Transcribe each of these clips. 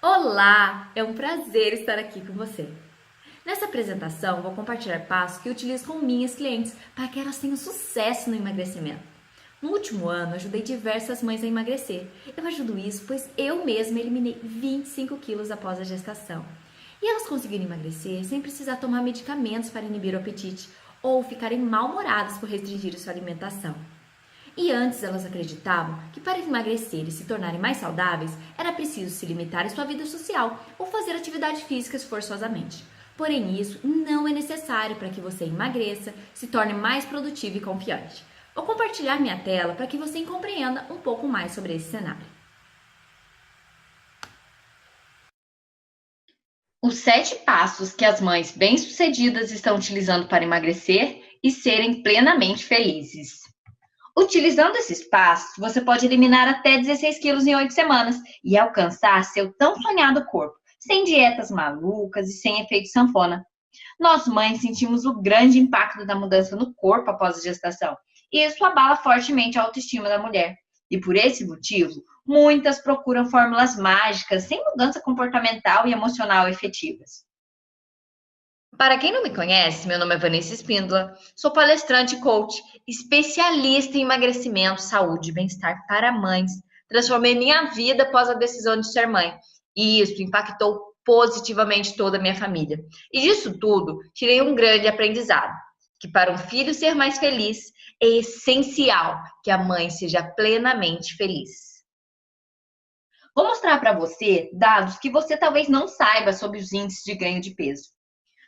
Olá! É um prazer estar aqui com você. Nessa apresentação, vou compartilhar passos que eu utilizo com minhas clientes para que elas tenham sucesso no emagrecimento. No último ano, ajudei diversas mães a emagrecer. Eu ajudo isso pois eu mesma eliminei 25 quilos após a gestação. E elas conseguiram emagrecer sem precisar tomar medicamentos para inibir o apetite ou ficarem mal-humoradas por restringir sua alimentação. E antes elas acreditavam que para emagrecer e se tornarem mais saudáveis era preciso se limitar em sua vida social ou fazer atividade física forçosamente. Porém, isso não é necessário para que você emagreça, se torne mais produtivo e confiante. Vou compartilhar minha tela para que você compreenda um pouco mais sobre esse cenário. Os 7 passos que as mães bem-sucedidas estão utilizando para emagrecer e serem plenamente felizes. Utilizando esses passos, você pode eliminar até 16 quilos em 8 semanas e alcançar seu tão sonhado corpo, sem dietas malucas e sem efeito sanfona. Nós mães sentimos o grande impacto da mudança no corpo após a gestação, e isso abala fortemente a autoestima da mulher. E por esse motivo, muitas procuram fórmulas mágicas sem mudança comportamental e emocional efetivas. Para quem não me conhece, meu nome é Vanessa Espíndola, sou palestrante e coach, especialista em emagrecimento, saúde e bem-estar para mães. Transformei minha vida após a decisão de ser mãe, e isso impactou positivamente toda a minha família. E disso tudo, tirei um grande aprendizado, que para um filho ser mais feliz, é essencial que a mãe seja plenamente feliz. Vou mostrar para você dados que você talvez não saiba sobre os índices de ganho de peso.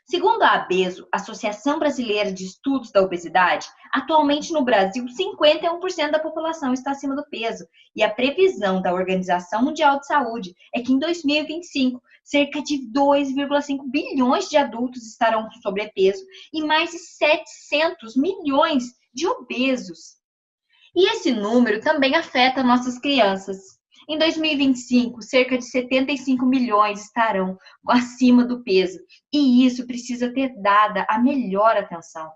Segundo a ABESO, Associação Brasileira de Estudos da Obesidade, atualmente no Brasil, 51% da população está acima do peso. E a previsão da Organização Mundial de Saúde é que em 2025, cerca de 2,5 bilhões de adultos estarão com sobrepeso e mais de 700 milhões de obesos. E esse número também afeta nossas crianças. Em 2025, cerca de 75 milhões estarão acima do peso, e isso precisa ter dada a melhor atenção.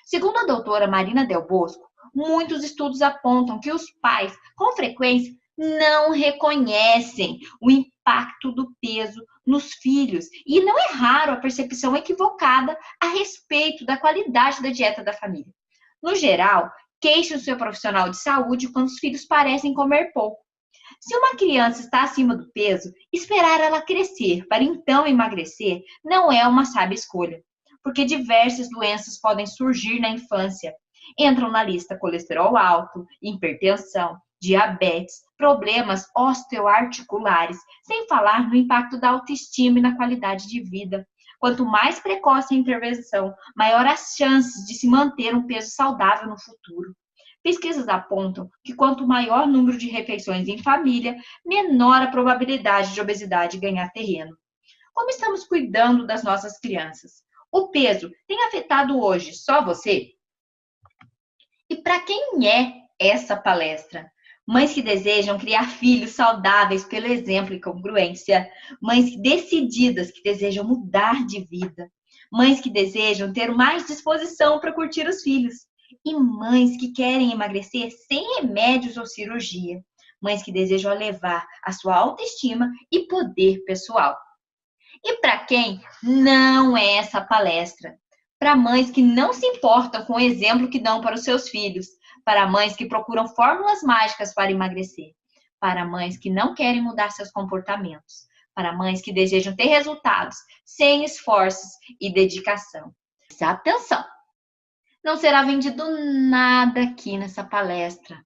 Segundo a doutora Marina Del Bosco, muitos estudos apontam que os pais, com frequência, não reconhecem o impacto do peso nos filhos, e não é raro a percepção equivocada a respeito da qualidade da dieta da família. No geral, queixa o seu profissional de saúde quando os filhos parecem comer pouco. Se uma criança está acima do peso, esperar ela crescer para então emagrecer não é uma sábia escolha, porque diversas doenças podem surgir na infância. Entram na lista colesterol alto, hipertensão, diabetes, problemas osteoarticulares, sem falar no impacto da autoestima e na qualidade de vida. Quanto mais precoce a intervenção, maior as chances de se manter um peso saudável no futuro. Pesquisas apontam que quanto maior o número de refeições em família, menor a probabilidade de obesidade ganhar terreno. Como estamos cuidando das nossas crianças? O peso tem afetado hoje só você? E para quem é essa palestra? Mães que desejam criar filhos saudáveis pelo exemplo e congruência, mães decididas que desejam mudar de vida, mães que desejam ter mais disposição para curtir os filhos, e mães que querem emagrecer sem remédios ou cirurgia, mães que desejam elevar a sua autoestima e poder pessoal. E para quem não é essa palestra? Para mães que não se importam com o exemplo que dão para os seus filhos, para mães que procuram fórmulas mágicas para emagrecer, para mães que não querem mudar seus comportamentos, para mães que desejam ter resultados sem esforços e dedicação. Atenção! Não será vendido nada aqui nessa palestra.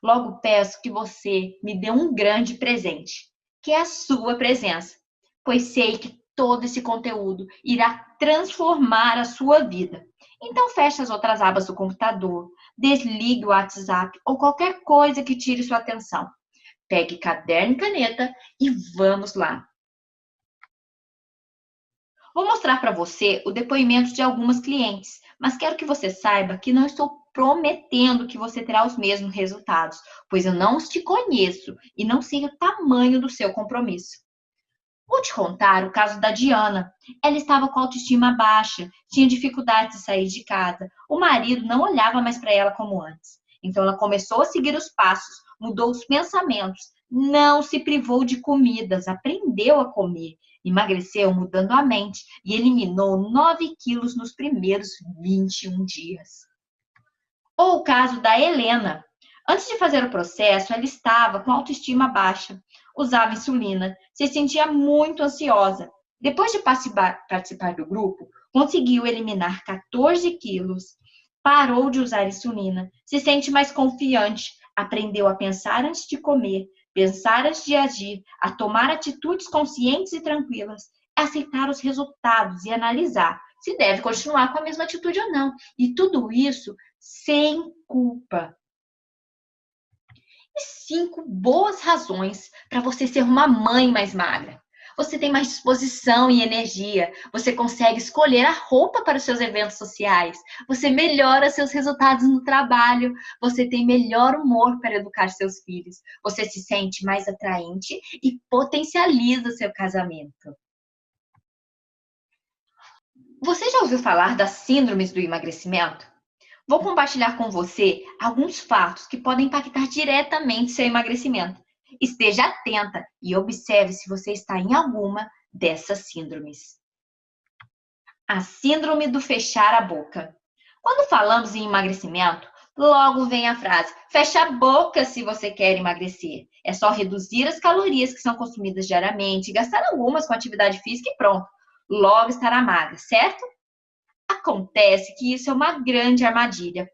Logo peço que você me dê um grande presente, que é a sua presença, pois sei que todo esse conteúdo irá transformar a sua vida. Então feche as outras abas do computador, desligue o WhatsApp ou qualquer coisa que tire sua atenção. Pegue caderno e caneta e vamos lá. Vou mostrar para você o depoimento de algumas clientes, mas quero que você saiba que não estou prometendo que você terá os mesmos resultados, pois eu não te conheço e não sei o tamanho do seu compromisso. Vou te contar o caso da Diana. Ela estava com a autoestima baixa, tinha dificuldade de sair de casa, o marido não olhava mais para ela como antes. Então ela começou a seguir os passos, mudou os pensamentos, não se privou de comidas, aprendeu a comer, emagreceu mudando a mente e eliminou 9 quilos nos primeiros 21 dias. Ou o caso da Helena. Antes de fazer o processo, ela estava com autoestima baixa, usava insulina, se sentia muito ansiosa. Depois de participar do grupo, conseguiu eliminar 14 quilos, parou de usar insulina, se sente mais confiante, aprendeu a pensar antes de comer, pensar antes de agir, a tomar atitudes conscientes e tranquilas, a aceitar os resultados e analisar se deve continuar com a mesma atitude ou não. E tudo isso sem culpa. E 5 boas razões para você ser uma mãe mais magra. Você tem mais disposição e energia. Você consegue escolher a roupa para os seus eventos sociais. Você melhora seus resultados no trabalho. Você tem melhor humor para educar seus filhos. Você se sente mais atraente e potencializa seu casamento. Você já ouviu falar das síndromes do emagrecimento? Vou compartilhar com você alguns fatos que podem impactar diretamente seu emagrecimento. Esteja atenta e observe se você está em alguma dessas síndromes. A síndrome do fechar a boca. Quando falamos em emagrecimento, logo vem a frase: fecha a boca se você quer emagrecer. É só reduzir as calorias que são consumidas diariamente, gastar algumas com atividade física e pronto. Logo estará magra, certo? Acontece que isso é uma grande armadilha.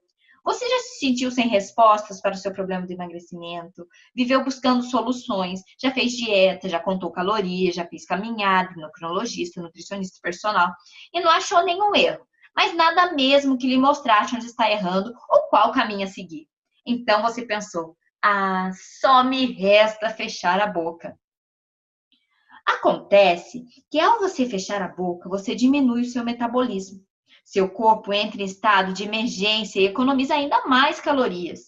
Você já se sentiu sem respostas para o seu problema de emagrecimento? Viveu buscando soluções? Já fez dieta? Já contou calorias? Já fez caminhada? Endocrinologista, nutricionista personal? E não achou nenhum erro, mas nada mesmo que lhe mostrasse onde está errando ou qual caminho a seguir. Então você pensou: só me resta fechar a boca. Acontece que ao você fechar a boca, você diminui o seu metabolismo. Seu corpo entra em estado de emergência e economiza ainda mais calorias,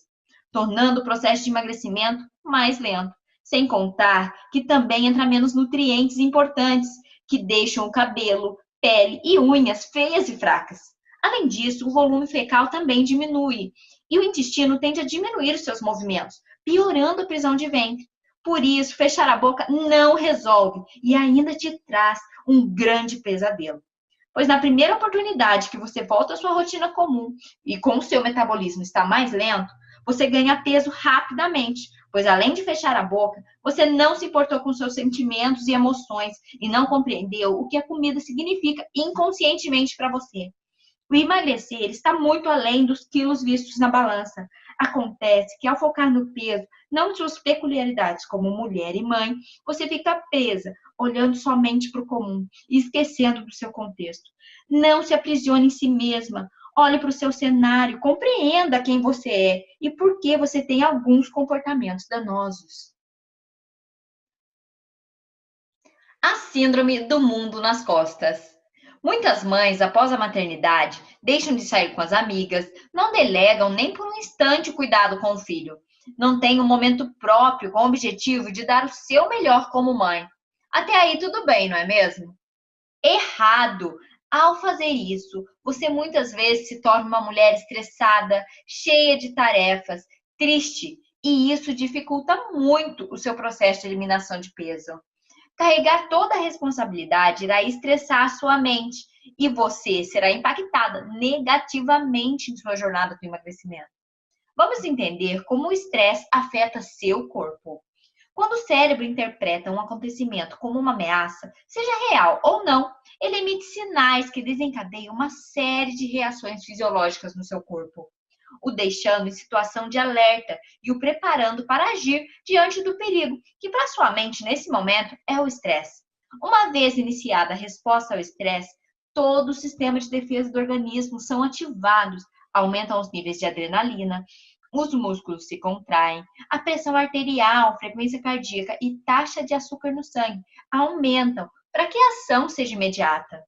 tornando o processo de emagrecimento mais lento. Sem contar que também entra menos nutrientes importantes, que deixam o cabelo, pele e unhas feias e fracas. Além disso, o volume fecal também diminui, e o intestino tende a diminuir os seus movimentos, piorando a prisão de ventre. Por isso, fechar a boca não resolve e ainda te traz um grande pesadelo. Pois na primeira oportunidade que você volta à sua rotina comum e com o seu metabolismo está mais lento, você ganha peso rapidamente, pois além de fechar a boca, você não se importou com seus sentimentos e emoções e não compreendeu o que a comida significa inconscientemente para você. O emagrecer está muito além dos quilos vistos na balança. Acontece que ao focar no peso, não em suas peculiaridades como mulher e mãe, você fica presa, olhando somente para o comum e esquecendo do seu contexto. Não se aprisione em si mesma. Olhe para o seu cenário, compreenda quem você é e por que você tem alguns comportamentos danosos. A síndrome do mundo nas costas. Muitas mães, após a maternidade, deixam de sair com as amigas, não delegam nem por um instante o cuidado com o filho. Não têm um momento próprio com o objetivo de dar o seu melhor como mãe. Até aí tudo bem, não é mesmo? Errado! Ao fazer isso, você muitas vezes se torna uma mulher estressada, cheia de tarefas, triste, e isso dificulta muito o seu processo de eliminação de peso. Carregar toda a responsabilidade irá estressar a sua mente e você será impactada negativamente em sua jornada do emagrecimento. Vamos entender como o estresse afeta seu corpo. Quando o cérebro interpreta um acontecimento como uma ameaça, seja real ou não, ele emite sinais que desencadeiam uma série de reações fisiológicas no seu corpo, o deixando em situação de alerta e o preparando para agir diante do perigo, que para sua mente nesse momento é o estresse. Uma vez iniciada a resposta ao estresse, todo o sistema de defesa do organismo são ativados, aumentam os níveis de adrenalina, os músculos se contraem, a pressão arterial, frequência cardíaca e taxa de açúcar no sangue aumentam para que a ação seja imediata.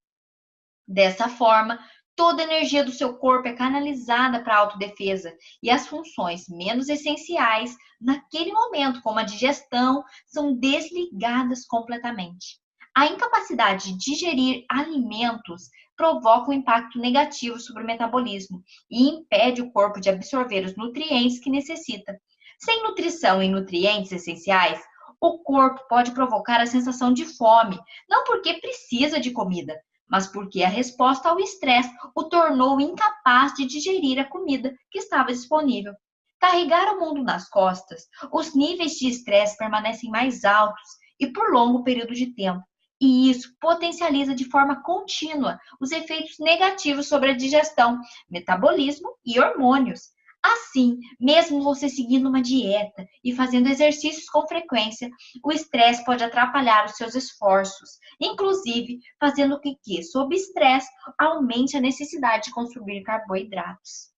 Dessa forma, toda a energia do seu corpo é canalizada para a autodefesa e as funções menos essenciais naquele momento, como a digestão, são desligadas completamente. A incapacidade de digerir alimentos provoca um impacto negativo sobre o metabolismo e impede o corpo de absorver os nutrientes que necessita. Sem nutrição e nutrientes essenciais, o corpo pode provocar a sensação de fome, não porque precisa de comida, mas porque a resposta ao estresse o tornou incapaz de digerir a comida que estava disponível. Carregar o mundo nas costas, os níveis de estresse permanecem mais altos e por longo período de tempo, e isso potencializa de forma contínua os efeitos negativos sobre a digestão, metabolismo e hormônios. Assim, mesmo você seguindo uma dieta e fazendo exercícios com frequência, o estresse pode atrapalhar os seus esforços, inclusive fazendo com que, sob estresse, aumente a necessidade de consumir carboidratos.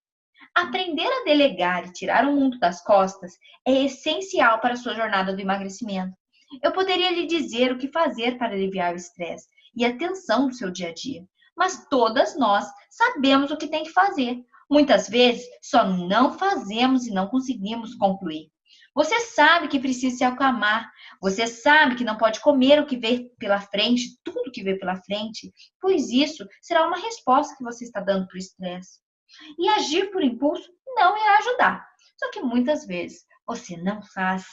Aprender a delegar e tirar o mundo das costas é essencial para a sua jornada do emagrecimento. Eu poderia lhe dizer o que fazer para aliviar o estresse e a tensão do seu dia a dia, mas todas nós sabemos o que tem que fazer. Muitas vezes só não fazemos e não conseguimos concluir. Você sabe que precisa se acalmar, você sabe que não pode comer o que vê pela frente, tudo que vê pela frente, pois isso será uma resposta que você está dando para o estresse. E agir por impulso não irá ajudar. Só que muitas vezes você não faz.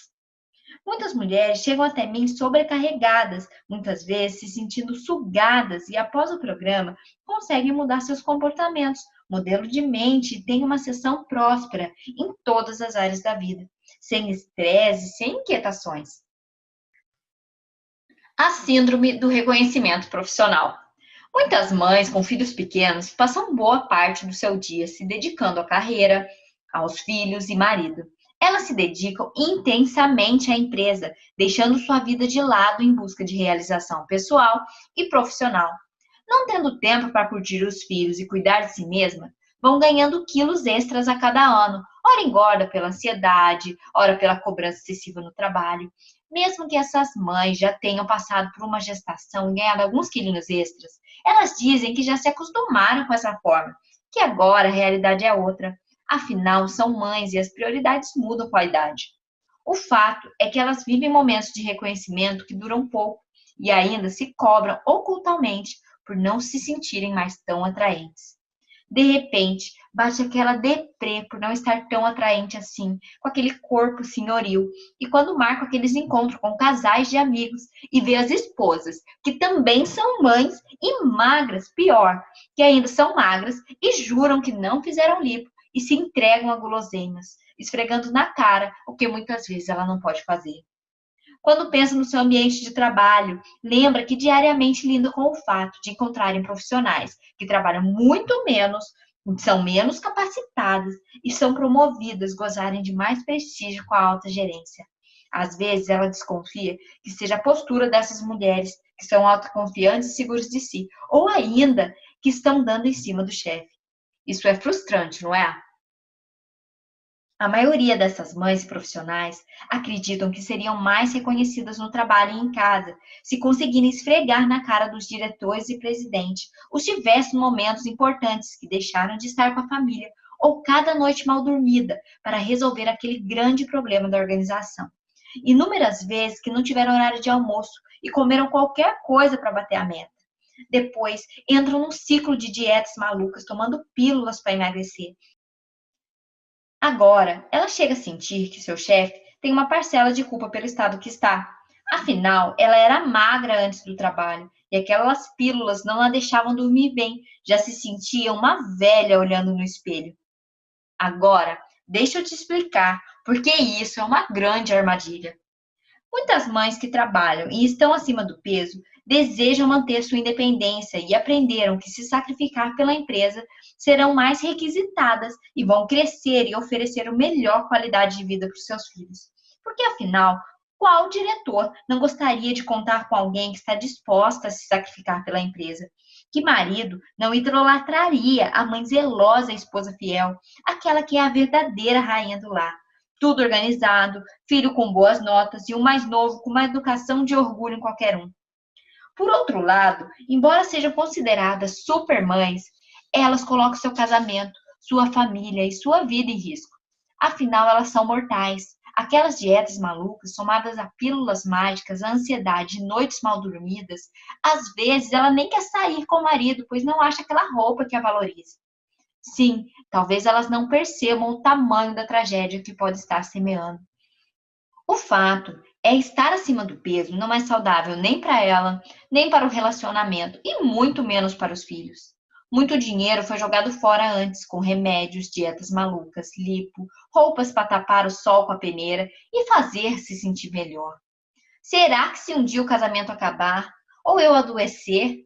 Muitas mulheres chegam até mim sobrecarregadas, muitas vezes se sentindo sugadas e após o programa conseguem mudar seus comportamentos, modelo de mente e têm uma sessão próspera em todas as áreas da vida, sem estresse, sem inquietações. A síndrome do reconhecimento profissional. Muitas mães com filhos pequenos passam boa parte do seu dia se dedicando à carreira, aos filhos e marido. Elas se dedicam intensamente à empresa, deixando sua vida de lado em busca de realização pessoal e profissional. Não tendo tempo para curtir os filhos e cuidar de si mesma, vão ganhando quilos extras a cada ano. Ora engorda pela ansiedade, ora pela cobrança excessiva no trabalho. Mesmo que essas mães já tenham passado por uma gestação e ganhado alguns quilinhos extras, elas dizem que já se acostumaram com essa forma, que agora a realidade é outra. Afinal, são mães e as prioridades mudam com a idade. O fato é que elas vivem momentos de reconhecimento que duram pouco e ainda se cobram ocultamente por não se sentirem mais tão atraentes. De repente, bate aquela deprê por não estar tão atraente assim, com aquele corpo senhoril. E quando marca aqueles encontros com casais de amigos e vê as esposas, que também são mães e magras, pior, que ainda são magras e juram que não fizeram lipo e se entregam a guloseimas, esfregando na cara o que muitas vezes ela não pode fazer. Quando pensa no seu ambiente de trabalho, lembra que diariamente lida com o fato de encontrarem profissionais que trabalham muito menos, são menos capacitadas e são promovidas, gozarem de mais prestígio com a alta gerência. Às vezes ela desconfia que seja a postura dessas mulheres que são autoconfiantes e seguras de si, ou ainda que estão dando em cima do chefe. Isso é frustrante, não é? A maioria dessas mães profissionais acreditam que seriam mais reconhecidas no trabalho e em casa se conseguirem esfregar na cara dos diretores e presidente os diversos momentos importantes que deixaram de estar com a família ou cada noite mal dormida para resolver aquele grande problema da organização. Inúmeras vezes que não tiveram horário de almoço e comeram qualquer coisa para bater a meta. Depois entram num ciclo de dietas malucas, tomando pílulas para emagrecer. Agora, ela chega a sentir que seu chefe tem uma parcela de culpa pelo estado que está. Afinal, ela era magra antes do trabalho e aquelas pílulas não a deixavam dormir bem, já se sentia uma velha olhando no espelho. Agora, deixa eu te explicar porque isso é uma grande armadilha. Muitas mães que trabalham e estão acima do peso desejam manter sua independência e aprenderam que se sacrificar pela empresa serão mais requisitadas e vão crescer e oferecer a melhor qualidade de vida para os seus filhos. Porque afinal, qual diretor não gostaria de contar com alguém que está disposta a se sacrificar pela empresa? Que marido não idolatraria a mãe zelosa e a esposa fiel, aquela que é a verdadeira rainha do lar? Tudo organizado, filho com boas notas e o mais novo com uma educação de orgulho em qualquer um. Por outro lado, embora sejam consideradas supermães, elas colocam seu casamento, sua família e sua vida em risco. Afinal, elas são mortais. Aquelas dietas malucas, somadas a pílulas mágicas, a ansiedade e noites mal dormidas, às vezes ela nem quer sair com o marido, pois não acha aquela roupa que a valoriza. Sim, talvez elas não percebam o tamanho da tragédia que pode estar semeando. O fato Estar acima do peso não é saudável nem para ela, nem para o relacionamento e muito menos para os filhos. Muito dinheiro foi jogado fora antes, com remédios, dietas malucas, lipo, roupas para tapar o sol com a peneira e fazer se sentir melhor. Será que se um dia o casamento acabar ou eu adoecer,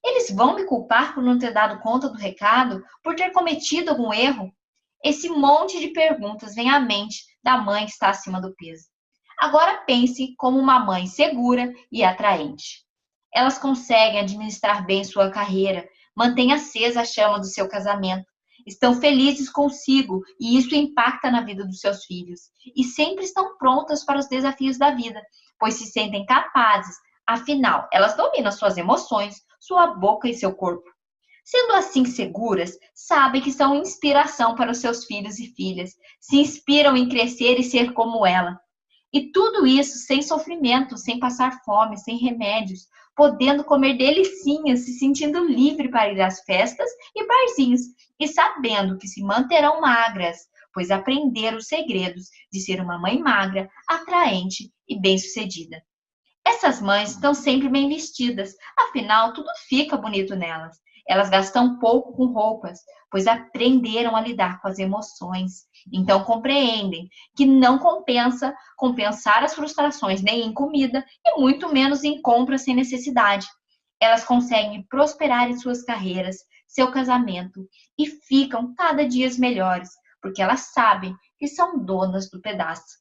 eles vão me culpar por não ter dado conta do recado, por ter cometido algum erro? Esse monte de perguntas vem à mente da mãe que está acima do peso. Agora pense como uma mãe segura e atraente. Elas conseguem administrar bem sua carreira, mantêm acesa a chama do seu casamento, estão felizes consigo e isso impacta na vida dos seus filhos. E sempre estão prontas para os desafios da vida, pois se sentem capazes. Afinal, elas dominam suas emoções, sua boca e seu corpo. Sendo assim seguras, sabem que são inspiração para os seus filhos e filhas, se inspiram em crescer e ser como ela. E tudo isso sem sofrimento, sem passar fome, sem remédios, podendo comer delicinhas, se sentindo livre para ir às festas e barzinhos, e sabendo que se manterão magras, pois aprenderam os segredos de ser uma mãe magra, atraente e bem-sucedida. Essas mães estão sempre bem vestidas, afinal, tudo fica bonito nelas. Elas gastam pouco com roupas, pois aprenderam a lidar com as emoções. Então, compreendem que não compensa compensar as frustrações nem em comida e muito menos em compras sem necessidade. Elas conseguem prosperar em suas carreiras, seu casamento e ficam cada dia melhores, porque elas sabem que são donas do pedaço.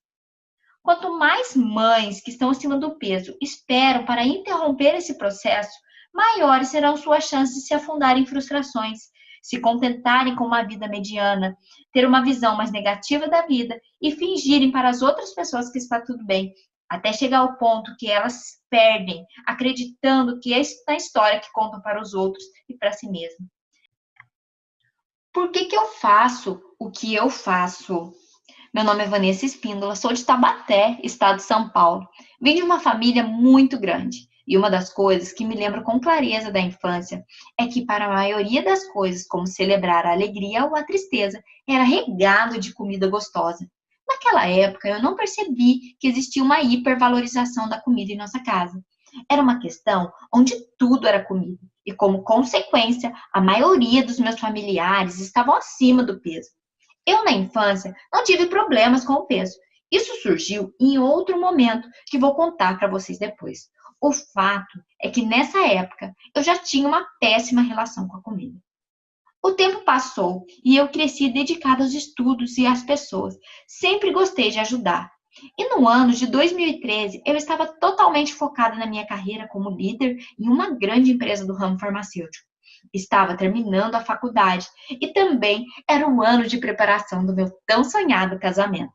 Quanto mais mães que estão acima do peso esperam para interromper esse processo, maiores serão suas chances de se afundar em frustrações, se contentarem com uma vida mediana, ter uma visão mais negativa da vida e fingirem para as outras pessoas que está tudo bem, até chegar ao ponto que elas perdem, acreditando que é a história que contam para os outros e para si mesmas. Por que eu faço o que eu faço? Meu nome é Vanessa Espíndola, sou de Taubaté, estado de São Paulo. Vim de uma família muito grande. E uma das coisas que me lembro com clareza da infância é que para a maioria das coisas, como celebrar a alegria ou a tristeza, era regado de comida gostosa. Naquela época, eu não percebi que existia uma hipervalorização da comida em nossa casa. Era uma questão onde tudo era comida. E como consequência, a maioria dos meus familiares estavam acima do peso. Eu, na infância, não tive problemas com o peso. Isso surgiu em outro momento que vou contar para vocês depois. O fato é que nessa época eu já tinha uma péssima relação com a comida. O tempo passou e eu cresci dedicada aos estudos e às pessoas. Sempre gostei de ajudar. E no ano de 2013, eu estava totalmente focada na minha carreira como líder em uma grande empresa do ramo farmacêutico. Estava terminando a faculdade e também era o ano de preparação do meu tão sonhado casamento.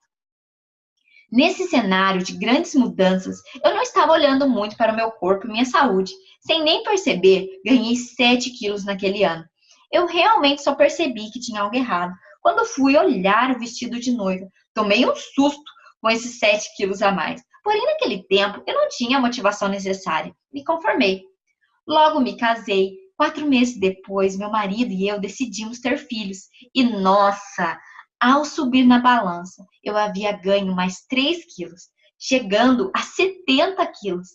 Nesse cenário de grandes mudanças, eu não estava olhando muito para o meu corpo e minha saúde. Sem nem perceber, ganhei 7 quilos naquele ano. Eu realmente só percebi que tinha algo errado quando fui olhar o vestido de noiva. Tomei um susto com esses 7 quilos a mais. Porém, naquele tempo, eu não tinha a motivação necessária. Me conformei. Logo me casei. 4 meses depois, meu marido e eu decidimos ter filhos. E, nossa, ao subir na balança, eu havia ganho mais 3 quilos, chegando a 70 quilos.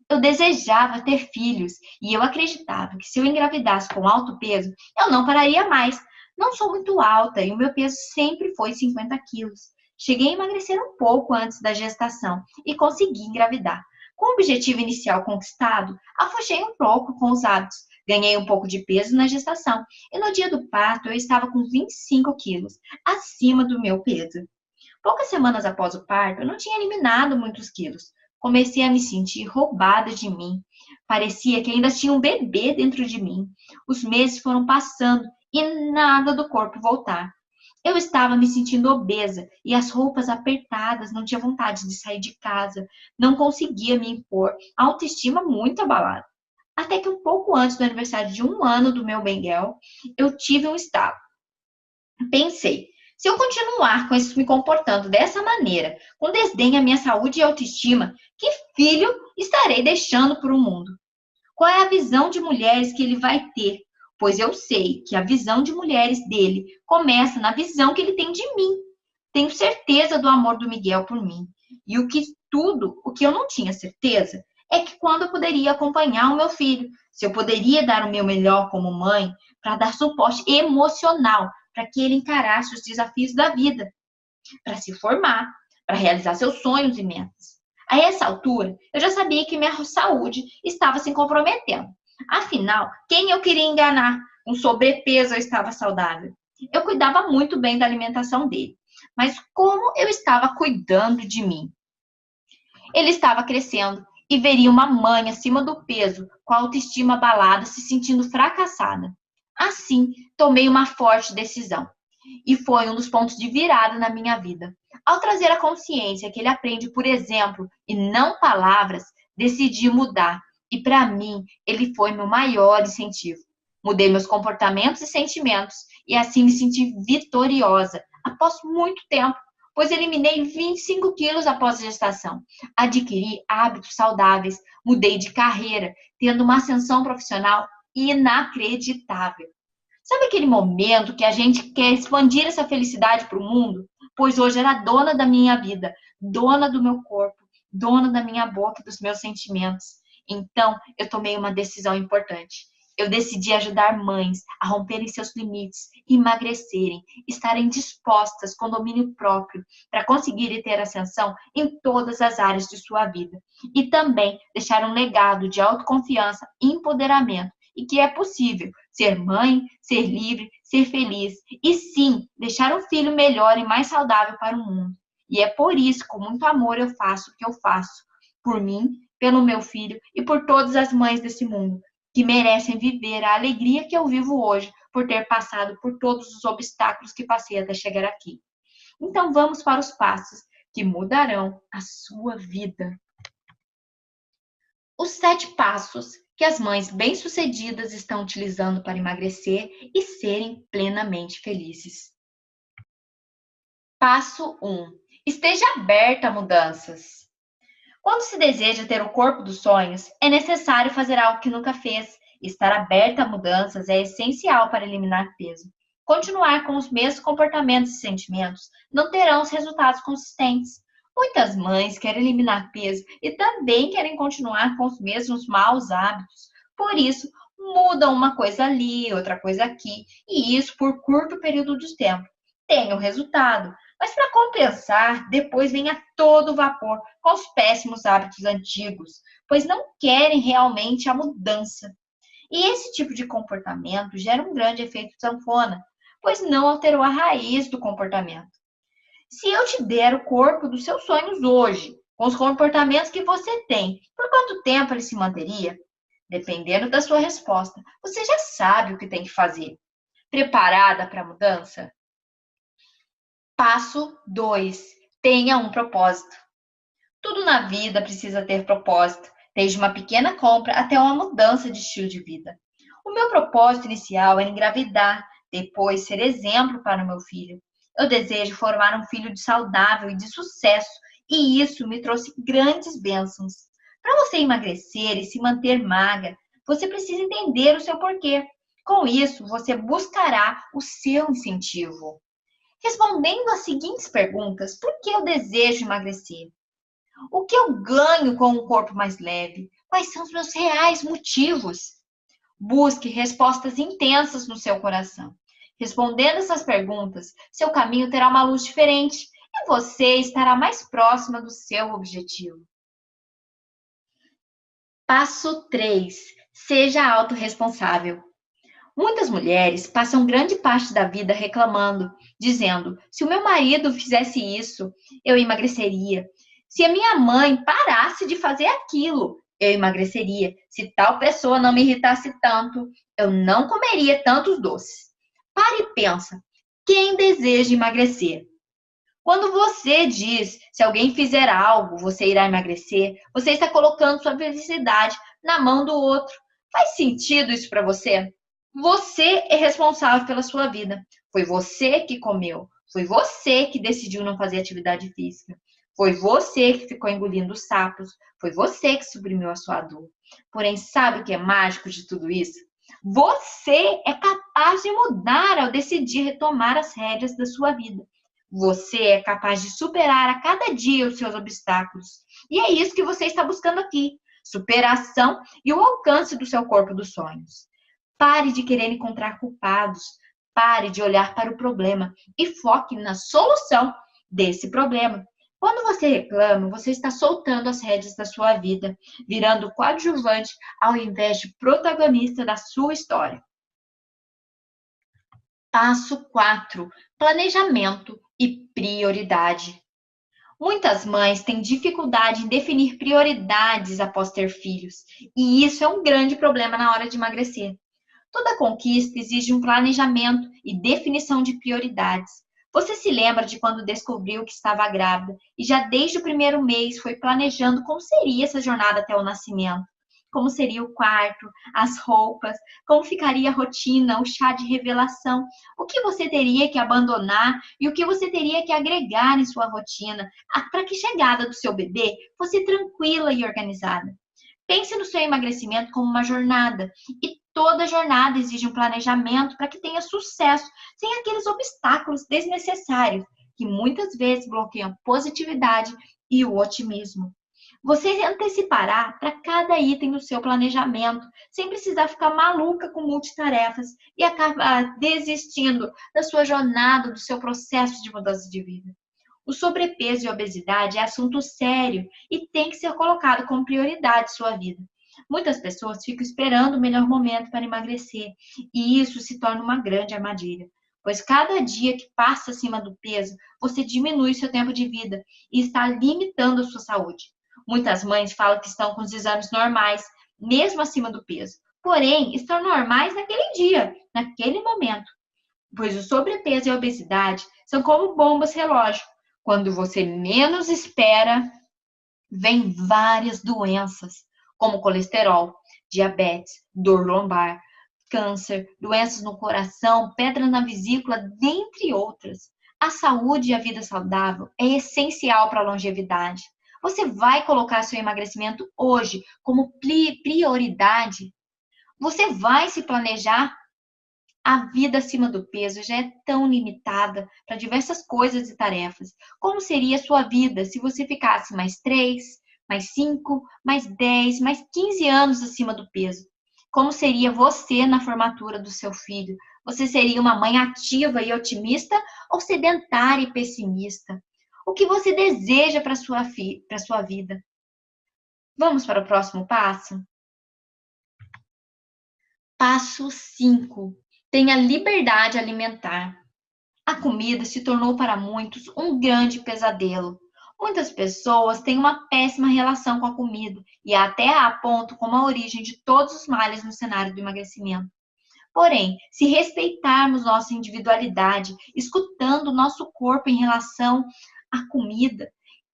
Eu desejava ter filhos e eu acreditava que se eu engravidasse com alto peso, eu não pararia mais. Não sou muito alta e o meu peso sempre foi 50 quilos. Cheguei a emagrecer um pouco antes da gestação e consegui engravidar. Com o objetivo inicial conquistado, afrouxei um pouco com os hábitos. Ganhei um pouco de peso na gestação e no dia do parto eu estava com 25 quilos, acima do meu peso. Poucas semanas após o parto, eu não tinha eliminado muitos quilos. Comecei a me sentir roubada de mim. Parecia que ainda tinha um bebê dentro de mim. Os meses foram passando e nada do corpo voltar. Eu estava me sentindo obesa e as roupas apertadas, não tinha vontade de sair de casa, não conseguia me impor, a autoestima muito abalada. Até que um pouco antes do aniversário de 1 ano do meu Benguel, eu tive um estalo. Pensei, se eu continuar com isso me comportando dessa maneira, com desdém à minha saúde e autoestima, que filho estarei deixando para o mundo? Qual é a visão de mulheres que ele vai ter? Pois eu sei que a visão de mulheres dele começa na visão que ele tem de mim. Tenho certeza do amor do Miguel por mim. E o que Contudo, o que eu não tinha certeza é que quando eu poderia acompanhar o meu filho, se eu poderia dar o meu melhor como mãe para dar suporte emocional para que ele encarasse os desafios da vida, para se formar, para realizar seus sonhos e metas. A essa altura, eu já sabia que minha saúde estava se comprometendo. Afinal, quem eu queria enganar? Com sobrepeso eu estava saudável. Eu cuidava muito bem da alimentação dele. Mas como eu estava cuidando de mim? Ele estava crescendo e veria uma mãe acima do peso, com a autoestima abalada, se sentindo fracassada. Assim, tomei uma forte decisão. E foi um dos pontos de virada na minha vida. Ao trazer a consciência que ele aprende por exemplo e não palavras, decidi mudar. E para mim, ele foi meu maior incentivo. Mudei meus comportamentos e sentimentos e assim me senti vitoriosa após muito tempo, pois eliminei 25 quilos após a gestação. Adquiri hábitos saudáveis, mudei de carreira, tendo uma ascensão profissional inacreditável. Sabe aquele momento que a gente quer expandir essa felicidade para o mundo? Pois hoje era dona da minha vida, dona do meu corpo, dona da minha boca e dos meus sentimentos. Então, eu tomei uma decisão importante. Eu decidi ajudar mães a romperem seus limites, emagrecerem, estarem dispostas com domínio próprio para conseguirem ter ascensão em todas as áreas de sua vida. E também deixar um legado de autoconfiança e empoderamento. E que é possível ser mãe, ser livre, ser feliz e sim, deixar um filho melhor e mais saudável para o mundo. E é por isso, com muito amor, eu faço o que eu faço. Por mim, pelo meu filho e por todas as mães desse mundo, que merecem viver a alegria que eu vivo hoje por ter passado por todos os obstáculos que passei até chegar aqui. Então vamos para os passos que mudarão a sua vida. Os 7 passos que as mães bem-sucedidas estão utilizando para emagrecer e serem plenamente felizes. Passo 1. Esteja aberta a mudanças. Quando se deseja ter o corpo dos sonhos, é necessário fazer algo que nunca fez. Estar aberta a mudanças é essencial para eliminar peso. Continuar com os mesmos comportamentos e sentimentos não terão os resultados consistentes. Muitas mães querem eliminar peso e também querem continuar com os mesmos maus hábitos. Por isso, mudam uma coisa ali, outra coisa aqui, e isso por curto período de tempo. Tem o resultado, mas para compensar, depois vem a todo vapor com os péssimos hábitos antigos, pois não querem realmente a mudança. E esse tipo de comportamento gera um grande efeito sanfona, pois não alterou a raiz do comportamento. Se eu te der o corpo dos seus sonhos hoje, com os comportamentos que você tem, por quanto tempo ele se manteria? Dependendo da sua resposta, você já sabe o que tem que fazer. Preparada para a mudança? Passo 2. Tenha um propósito. Tudo na vida precisa ter propósito, desde uma pequena compra até uma mudança de estilo de vida. O meu propósito inicial era engravidar, depois ser exemplo para o meu filho. Eu desejo formar um filho saudável e de sucesso, e isso me trouxe grandes bênçãos. Para você emagrecer e se manter magra, você precisa entender o seu porquê. Com isso, você buscará o seu incentivo. Respondendo às seguintes perguntas: por que eu desejo emagrecer? O que eu ganho com um corpo mais leve? Quais são os meus reais motivos? Busque respostas intensas no seu coração. Respondendo essas perguntas, seu caminho terá uma luz diferente e você estará mais próxima do seu objetivo. Passo 3. Seja autorresponsável. Muitas mulheres passam grande parte da vida reclamando, dizendo: se o meu marido fizesse isso, eu emagreceria. Se a minha mãe parasse de fazer aquilo, eu emagreceria. Se tal pessoa não me irritasse tanto, eu não comeria tantos doces. Pare e pensa, quem deseja emagrecer? Quando você diz, se alguém fizer algo, você irá emagrecer, você está colocando sua felicidade na mão do outro. Faz sentido isso para você? Você é responsável pela sua vida. Foi você que comeu. Foi você que decidiu não fazer atividade física. Foi você que ficou engolindo os sapos. Foi você que suprimiu a sua dor. Porém, sabe o que é mágico de tudo isso? Você é capaz de mudar ao decidir retomar as rédeas da sua vida. Você é capaz de superar a cada dia os seus obstáculos. E é isso que você está buscando aqui: superação e o alcance do seu corpo dos sonhos. Pare de querer encontrar culpados. Pare de olhar para o problema e foque na solução desse problema. Quando você reclama, você está soltando as rédeas da sua vida, virando coadjuvante ao invés de protagonista da sua história. Passo 4: planejamento e prioridade. Muitas mães têm dificuldade em definir prioridades após ter filhos, e isso é um grande problema na hora de emagrecer. Toda conquista exige um planejamento e definição de prioridades. Você se lembra de quando descobriu que estava grávida e já desde o primeiro mês foi planejando como seria essa jornada até o nascimento? Como seria o quarto, as roupas, como ficaria a rotina, o chá de revelação, o que você teria que abandonar e o que você teria que agregar em sua rotina para que a chegada do seu bebê fosse tranquila e organizada. Pense no seu emagrecimento como uma jornada, e toda jornada exige um planejamento para que tenha sucesso, sem aqueles obstáculos desnecessários que muitas vezes bloqueiam a positividade e o otimismo. Você antecipará para cada item do seu planejamento, sem precisar ficar maluca com multitarefas e acabar desistindo da sua jornada, do seu processo de mudança de vida. O sobrepeso e a obesidade é assunto sério e tem que ser colocado como prioridade em sua vida. Muitas pessoas ficam esperando o melhor momento para emagrecer, e isso se torna uma grande armadilha, pois cada dia que passa acima do peso, você diminui seu tempo de vida e está limitando a sua saúde. Muitas mães falam que estão com os exames normais, mesmo acima do peso, porém estão normais naquele dia, naquele momento, pois o sobrepeso e a obesidade são como bombas relógio. Quando você menos espera, vem várias doenças, como colesterol, diabetes, dor lombar, câncer, doenças no coração, pedra na vesícula, dentre outras. A saúde e a vida saudável é essencial para a longevidade. Você vai colocar seu emagrecimento hoje como prioridade? Você vai se planejar? A vida acima do peso já é tão limitada para diversas coisas e tarefas. Como seria a sua vida se você ficasse mais 3, mais 5, mais 10, mais 15 anos acima do peso? Como seria você na formatura do seu filho? Você seria uma mãe ativa e otimista ou sedentária e pessimista? O que você deseja para a sua vida? Vamos para o próximo passo? Passo 5. Tenha liberdade alimentar. A comida se tornou para muitos um grande pesadelo. Muitas pessoas têm uma péssima relação com a comida e até a apontam como a origem de todos os males no cenário do emagrecimento. Porém, se respeitarmos nossa individualidade, escutando o nosso corpo em relação à comida,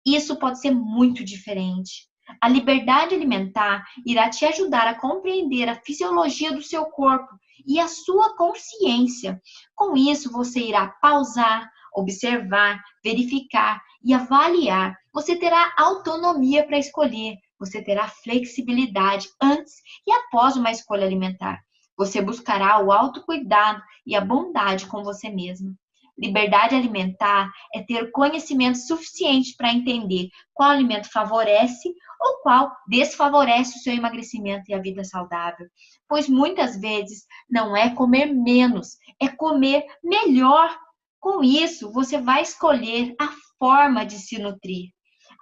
isso pode ser muito diferente. A liberdade alimentar irá te ajudar a compreender a fisiologia do seu corpo e a sua consciência. Com isso, você irá pausar, observar, verificar e avaliar. Você terá autonomia para escolher. Você terá flexibilidade antes e após uma escolha alimentar. Você buscará o autocuidado e a bondade com você mesmo. Liberdade alimentar é ter conhecimento suficiente para entender qual alimento favorece ou qual desfavorece o seu emagrecimento e a vida saudável. Pois muitas vezes não é comer menos, é comer melhor. Com isso, você vai escolher a forma de se nutrir.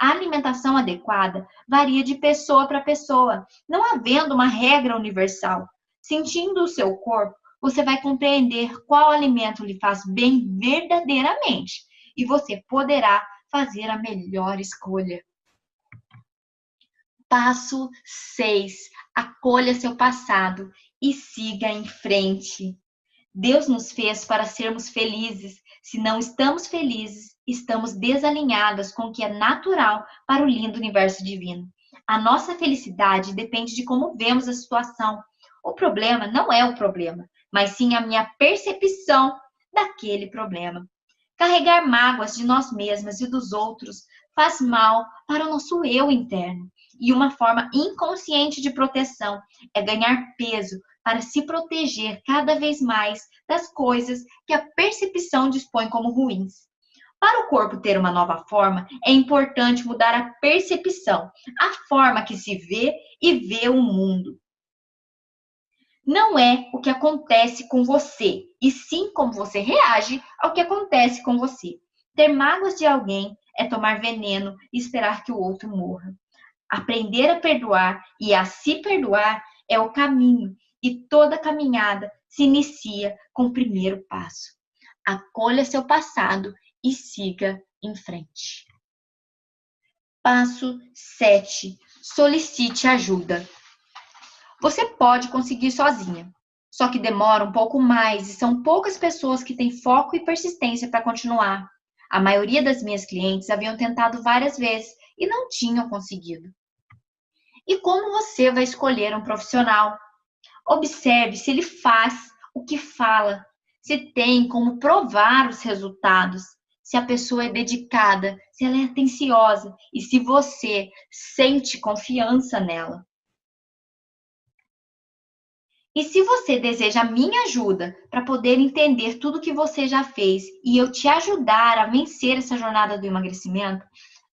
A alimentação adequada varia de pessoa para pessoa, não havendo uma regra universal. Sentindo o seu corpo, você vai compreender qual alimento lhe faz bem verdadeiramente e você poderá fazer a melhor escolha. Passo 6. Acolha seu passado e siga em frente. Deus nos fez para sermos felizes. Se não estamos felizes, estamos desalinhadas com o que é natural para o lindo universo divino. A nossa felicidade depende de como vemos a situação. O problema não é o problema, mas sim a minha percepção daquele problema. Carregar mágoas de nós mesmas e dos outros faz mal para o nosso eu interno. E uma forma inconsciente de proteção é ganhar peso para se proteger cada vez mais das coisas que a percepção dispõe como ruins. Para o corpo ter uma nova forma, é importante mudar a percepção, a forma que se vê e vê o mundo. Não é o que acontece com você, e sim como você reage ao que acontece com você. Ter mágoas de alguém é tomar veneno e esperar que o outro morra. Aprender a perdoar e a se perdoar é o caminho, e toda caminhada se inicia com o primeiro passo. Acolha seu passado e siga em frente. Passo 7. Solicite ajuda. Você pode conseguir sozinha, só que demora um pouco mais e são poucas pessoas que têm foco e persistência para continuar. A maioria das minhas clientes haviam tentado várias vezes e não tinham conseguido. E como você vai escolher um profissional? Observe se ele faz o que fala, se tem como provar os resultados, se a pessoa é dedicada, se ela é atenciosa e se você sente confiança nela. E se você deseja a minha ajuda para poder entender tudo que você já fez e eu te ajudar a vencer essa jornada do emagrecimento,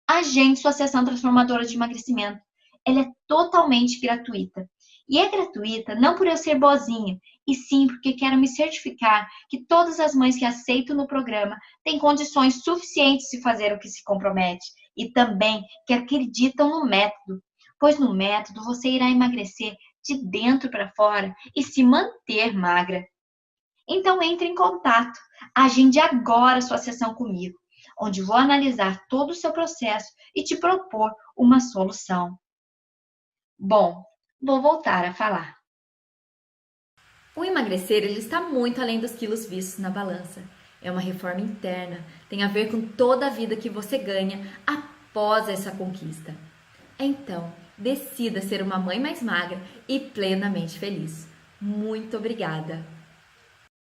agende sua sessão transformadora de emagrecimento. Ela é totalmente gratuita. E é gratuita não por eu ser boazinha, e sim porque quero me certificar que todas as mães que aceitam no programa têm condições suficientes de fazer o que se compromete e também que acreditam no método, pois no método você irá emagrecer de dentro para fora e se manter magra. Então entre em contato, agende agora sua sessão comigo, onde vou analisar todo o seu processo e te propor uma solução. Bom, vou voltar a falar. O emagrecer ele está muito além dos quilos vistos na balança. É uma reforma interna, tem a ver com toda a vida que você ganha após essa conquista. Então, decida ser uma mãe mais magra e plenamente feliz. Muito obrigada!